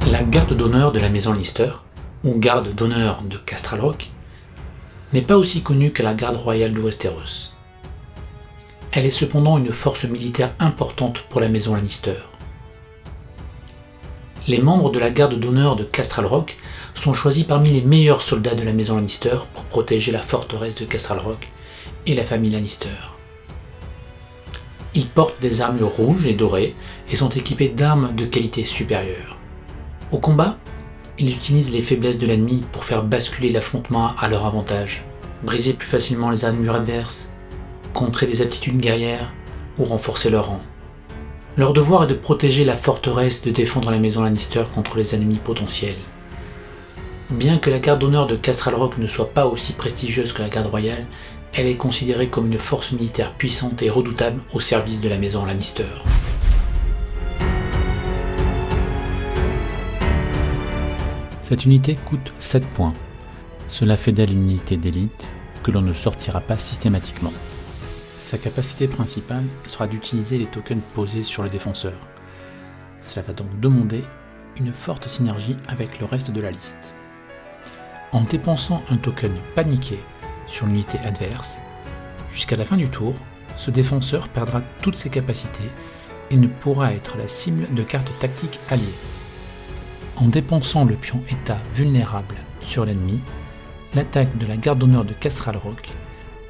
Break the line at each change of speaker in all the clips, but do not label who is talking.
La garde d'honneur de la maison Lannister, ou garde d'honneur de Castral Rock, n'est pas aussi connue que la garde royale de Westeros. Elle est cependant une force militaire importante pour la maison Lannister. Les membres de la garde d'honneur de Castral Rock sont choisis parmi les meilleurs soldats de la maison Lannister pour protéger la forteresse de Castral Rock et la famille Lannister. Ils portent des armures rouges et dorées et sont équipés d'armes de qualité supérieure. Au combat, ils utilisent les faiblesses de l'ennemi pour faire basculer l'affrontement à leur avantage, briser plus facilement les armures adverses, contrer des aptitudes guerrières ou renforcer leur rang. Leur devoir est de protéger la forteresse et de défendre la maison Lannister contre les ennemis potentiels. Bien que la garde d'honneur de Castral Rock ne soit pas aussi prestigieuse que la garde royale, elle est considérée comme une force militaire puissante et redoutable au service de la maison Lannister. Cette unité coûte 7 points. Cela fait d'elle une unité d'élite que l'on ne sortira pas systématiquement. Sa capacité principale sera d'utiliser les tokens posés sur le défenseur. Cela va donc demander une forte synergie avec le reste de la liste. En dépensant un token paniqué sur l'unité adverse, jusqu'à la fin du tour, ce défenseur perdra toutes ses capacités et ne pourra être la cible de cartes tactiques alliées. En dépensant le pion état vulnérable sur l'ennemi, l'attaque de la garde d'honneur de Castral Rock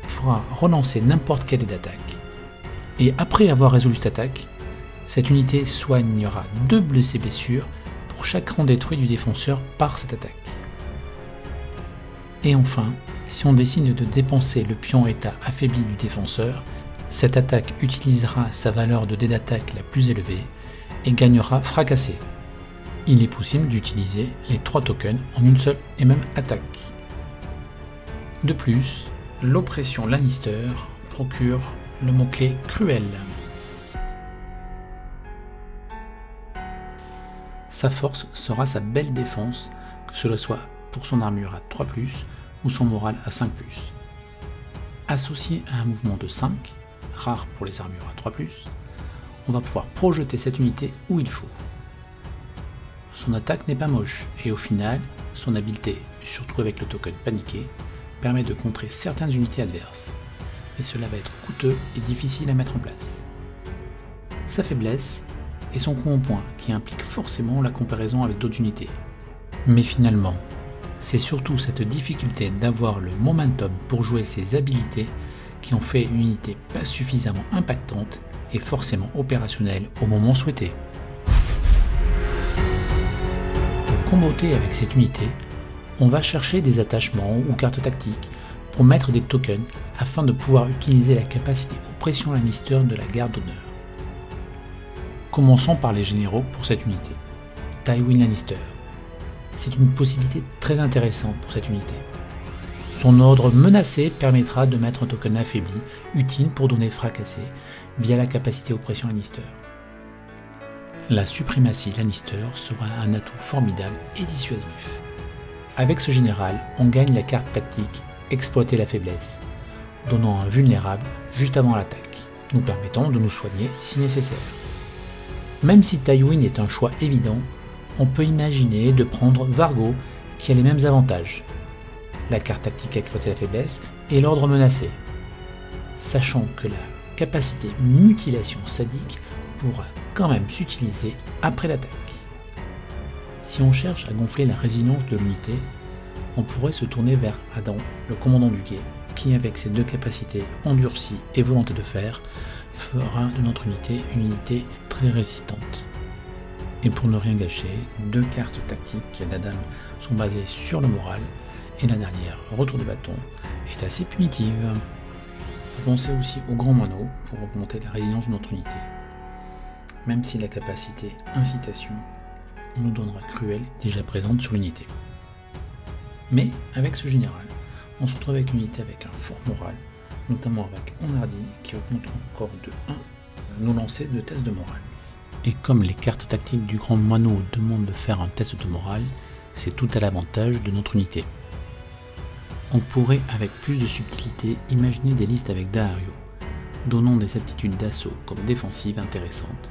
pourra relancer n'importe quelle d'attaque. Et après avoir résolu cette attaque, cette unité soignera 2 blessures pour chaque rang détruit du défenseur par cette attaque. Et enfin, si on décide de dépenser le pion état affaibli du défenseur, cette attaque utilisera sa valeur de dé d'attaque la plus élevée et gagnera fracassé. Il est possible d'utiliser les 3 tokens en une seule et même attaque. De plus, l'oppression Lannister procure le mot-clé cruel. Sa force sera sa belle défense, que cela soit pour son armure à 3+, ou son moral à 5+. Associé à un mouvement de 5, rare pour les armures à 3+, on va pouvoir projeter cette unité où il faut. Son attaque n'est pas moche, et au final, son habileté, surtout avec le token paniqué, permet de contrer certaines unités adverses. Mais cela va être coûteux et difficile à mettre en place. Sa faiblesse est son coup en point, qui implique forcément la comparaison avec d'autres unités. Mais finalement, c'est surtout cette difficulté d'avoir le momentum pour jouer ses habilités qui en fait une unité pas suffisamment impactante et forcément opérationnelle au moment souhaité. Pour comboter avec cette unité, on va chercher des attachements ou cartes tactiques pour mettre des tokens afin de pouvoir utiliser la capacité oppression Lannister de la garde d'honneur. Commençons par les généraux pour cette unité. Tywin Lannister. C'est une possibilité très intéressante pour cette unité. Son ordre menacé permettra de mettre un token affaibli, utile pour donner fracassé, via la capacité oppression Lannister. La suprématie Lannister sera un atout formidable et dissuasif. Avec ce général, on gagne la carte tactique exploiter la faiblesse, donnant un vulnérable juste avant l'attaque, nous permettant de nous soigner si nécessaire. Même si Tywin est un choix évident, on peut imaginer de prendre Vargo qui a les mêmes avantages, la carte tactique exploiter la faiblesse et l'ordre menacé, sachant que la capacité mutilation sadique pourra quand même s'utiliser après l'attaque. Si on cherche à gonfler la résilience de l'unité, on pourrait se tourner vers Adam, le commandant du guet, qui avec ses 2 capacités endurcie et volonté de fer, fera de notre unité une unité très résistante. Et pour ne rien gâcher, 2 cartes tactiques d'Adam sont basées sur le moral, et la dernière, retour de bâton, est assez punitive. Pensez aussi au grand moineau pour augmenter la résilience de notre unité. Même si la capacité incitation nous donnera cruel déjà présente sur l'unité. Mais avec ce général, on se retrouve avec une unité avec un fort moral, notamment avec Onardi qui augmente encore de 1 nos lancers de test de morale. Et comme les cartes tactiques du grand moineau demandent de faire un test de morale, c'est tout à l'avantage de notre unité. On pourrait avec plus de subtilité imaginer des listes avec Daario, donnant des aptitudes d'assaut comme défensive intéressantes,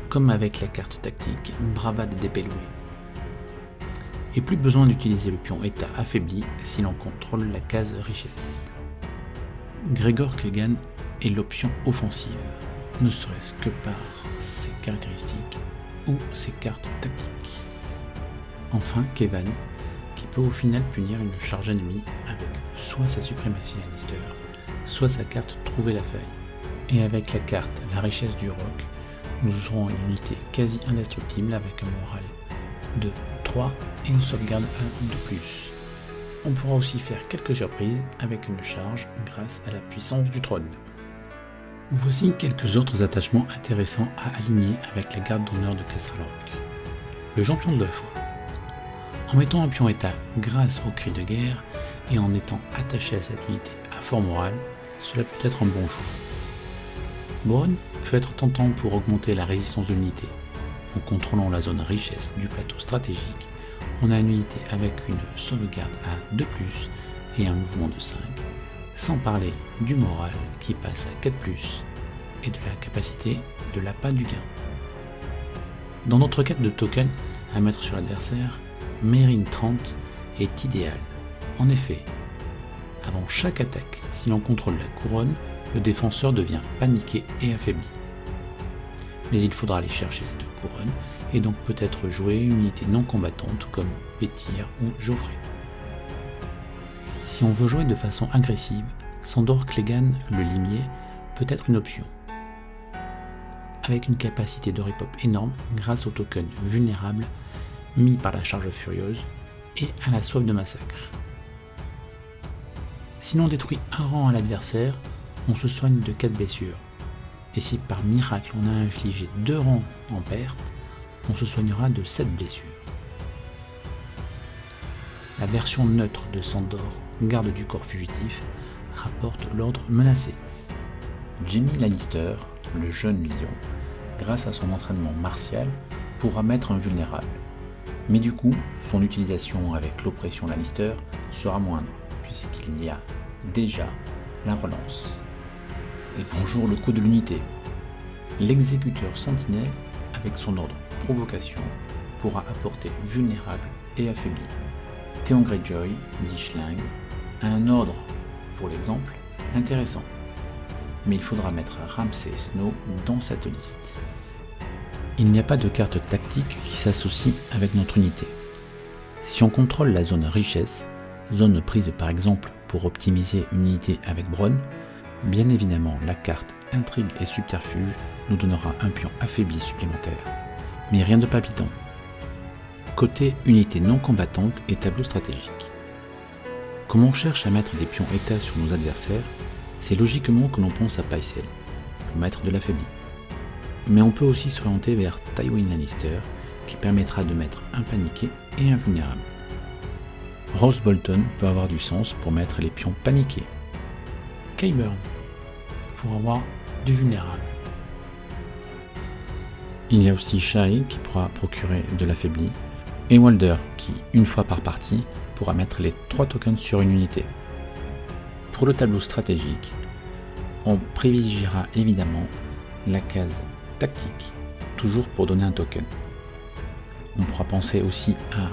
comme avec la carte tactique Bravade d'épée louée, et plus besoin d'utiliser le pion état affaibli si l'on contrôle la case richesse. Gregor Clegane est l'option offensive, ne serait-ce que par ses caractéristiques ou ses cartes tactiques. Enfin, Kevan, qui peut au final punir une charge ennemie avec soit sa suprématie Lannister, soit sa carte Trouver la feuille. Et avec la carte La richesse du roc, nous aurons une unité quasi indestructible avec un moral de 3 et une sauvegarde 1 de plus. On pourra aussi faire quelques surprises avec une charge grâce à la puissance du trône. Voici quelques autres attachements intéressants à aligner avec la garde d'honneur de Castle Rock. Le champion de la foi. En mettant un pion état grâce au cri de guerre et en étant attaché à cette unité à fort moral, cela peut être un bon choix. Bronn peut être tentant pour augmenter la résistance de l'unité. En contrôlant la zone richesse du plateau stratégique, on a une unité avec une sauvegarde à 2+, et un mouvement de 5, sans parler du moral qui passe à 4+, et de la capacité de l'appât du gain. Dans notre quête de token à mettre sur l'adversaire, Meereen 30 est idéal. En effet, avant chaque attaque, si l'on contrôle la couronne, le défenseur devient paniqué et affaibli. Mais il faudra aller chercher cette couronne et donc peut-être jouer une unité non combattante comme Pétyr ou Joffrey. Si on veut jouer de façon agressive, Sandor Clegane le limier peut être une option, avec une capacité de repop énorme grâce au token vulnérable mis par la charge furieuse et à la soif de massacre. Si l'on détruit un rang à l'adversaire, on se soigne de 4 blessures, et si par miracle on a infligé 2 rangs en perte, on se soignera de 7 blessures. La version neutre de Sandor, garde du corps fugitif, rapporte l'ordre menacé. Jaime Lannister, le jeune lion, grâce à son entraînement martial, pourra mettre un vulnérable. Mais du coup, son utilisation avec l'oppression Lannister sera moindre, puisqu'il y a déjà la relance. Et bonjour le coup de l'unité. L'exécuteur sentinelle, avec son ordre provocation, pourra apporter vulnérable et affaibli. Theon Greyjoy, dit Schling, a un ordre, pour l'exemple, intéressant. Mais il faudra mettre Ramsay Snow dans cette liste. Il n'y a pas de carte tactique qui s'associe avec notre unité. Si on contrôle la zone richesse, zone prise par exemple pour optimiser une unité avec Bronn, bien évidemment la carte intrigue et subterfuge nous donnera un pion affaibli supplémentaire. Mais rien de palpitant. Côté unité non combattante et tableau stratégique. Comme on cherche à mettre des pions état sur nos adversaires, c'est logiquement que l'on pense à Pycelle, pour mettre de l'affaibli. Mais on peut aussi s'orienter vers Tywin Lannister, qui permettra de mettre un paniqué et un vulnérable. Roose Bolton peut avoir du sens pour mettre les pions paniqués. Qyburn pour avoir du vulnérable. Il y a aussi Shari qui pourra procurer de l'affaibli, et Walder qui, une fois par partie, pourra mettre les 3 tokens sur une unité. Pour le tableau stratégique, on privilégiera évidemment la case tactique, toujours pour donner un token. On pourra penser aussi à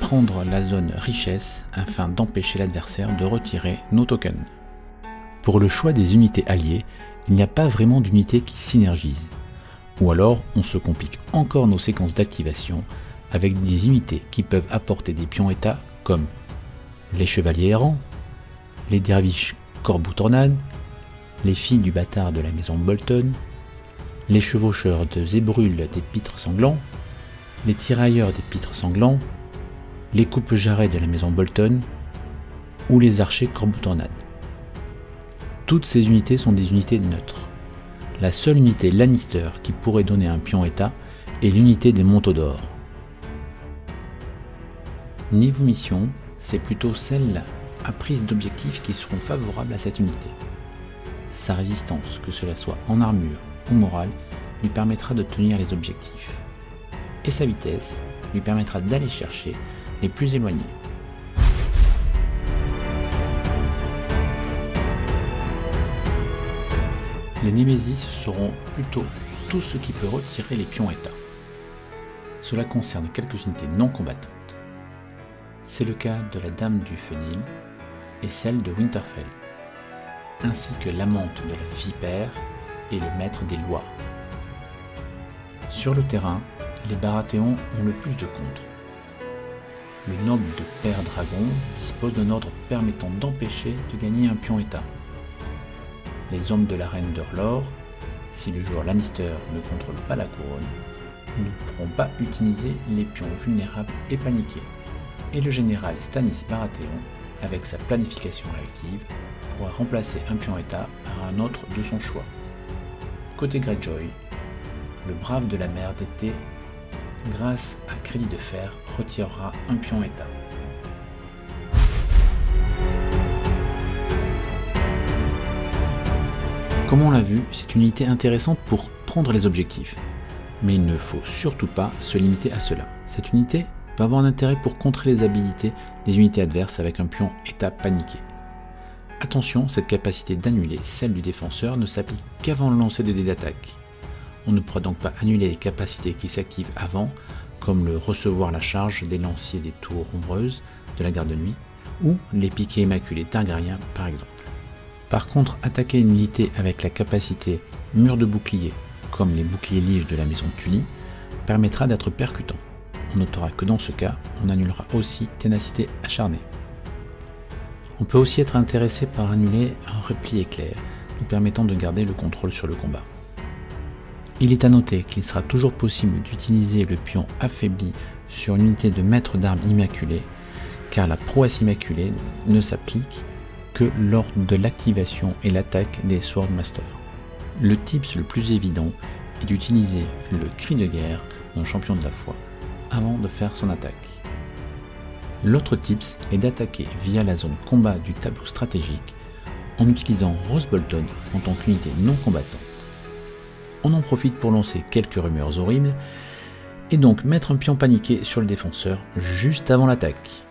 prendre la zone richesse afin d'empêcher l'adversaire de retirer nos tokens. Pour le choix des unités alliées, il n'y a pas vraiment d'unité qui synergise. Ou alors on se complique encore nos séquences d'activation avec des unités qui peuvent apporter des pions état comme les chevaliers errants, les derviches Corbeau-Tornade, les filles du bâtard de la maison Bolton, les chevaucheurs de Zébrul des pitres sanglants, les tirailleurs des pitres sanglants, les coupes-jarrets de la maison Bolton ou les archers Corbeau-Tornade. Toutes ces unités sont des unités neutres. La seule unité Lannister qui pourrait donner un pion état est l'unité des manteaux d'or. Niveau mission, c'est plutôt celle à prise d'objectifs qui seront favorables à cette unité. Sa résistance, que cela soit en armure ou morale, lui permettra de tenir les objectifs. Et sa vitesse lui permettra d'aller chercher les plus éloignés. Les Némésis seront plutôt tout ce qui peut retirer les pions état. Cela concerne quelques unités non combattantes. C'est le cas de la Dame du Fenil et celle de Winterfell, ainsi que l'amante de la Vipère et le maître des lois. Sur le terrain, les Baratheons ont le plus de contre. Le noble de Père Dragon dispose d'un ordre permettant d'empêcher de gagner un pion état. Les hommes de la reine d'Orlor, si le joueur Lannister ne contrôle pas la couronne, ne pourront pas utiliser les pions vulnérables et paniqués. Et le général Stannis Baratheon, avec sa planification réactive, pourra remplacer un pion état par un autre de son choix. Côté Greyjoy, le brave de la mer d'été, grâce à Crédit de Fer, retirera un pion état. Comme on l'a vu, c'est une unité intéressante pour prendre les objectifs. Mais il ne faut surtout pas se limiter à cela. Cette unité peut avoir un intérêt pour contrer les habilités des unités adverses avec un pion état paniqué. Attention, cette capacité d'annuler celle du défenseur ne s'applique qu'avant le lancer de dés d'attaque. On ne pourra donc pas annuler les capacités qui s'activent avant, comme le recevoir la charge des lanciers des tours ombreuses de la garde de nuit, ou les piquets immaculés Targaryens par exemple. Par contre, attaquer une unité avec la capacité mur de bouclier, comme les boucliers liges de la maison Tully, permettra d'être percutant. On notera que dans ce cas, on annulera aussi ténacité acharnée. On peut aussi être intéressé par annuler un repli éclair, nous permettant de garder le contrôle sur le combat. Il est à noter qu'il sera toujours possible d'utiliser le pion affaibli sur une unité de maître d'armes immaculé, car la prouesse immaculée ne s'applique que lors de l'activation et l'attaque des Swordmasters. Le tips le plus évident est d'utiliser le cri de guerre d'un champion de la foi avant de faire son attaque. L'autre tips est d'attaquer via la zone combat du tableau stratégique en utilisant Roose Bolton en tant qu'unité non combattante. On en profite pour lancer quelques rumeurs horribles et donc mettre un pion paniqué sur le défenseur juste avant l'attaque.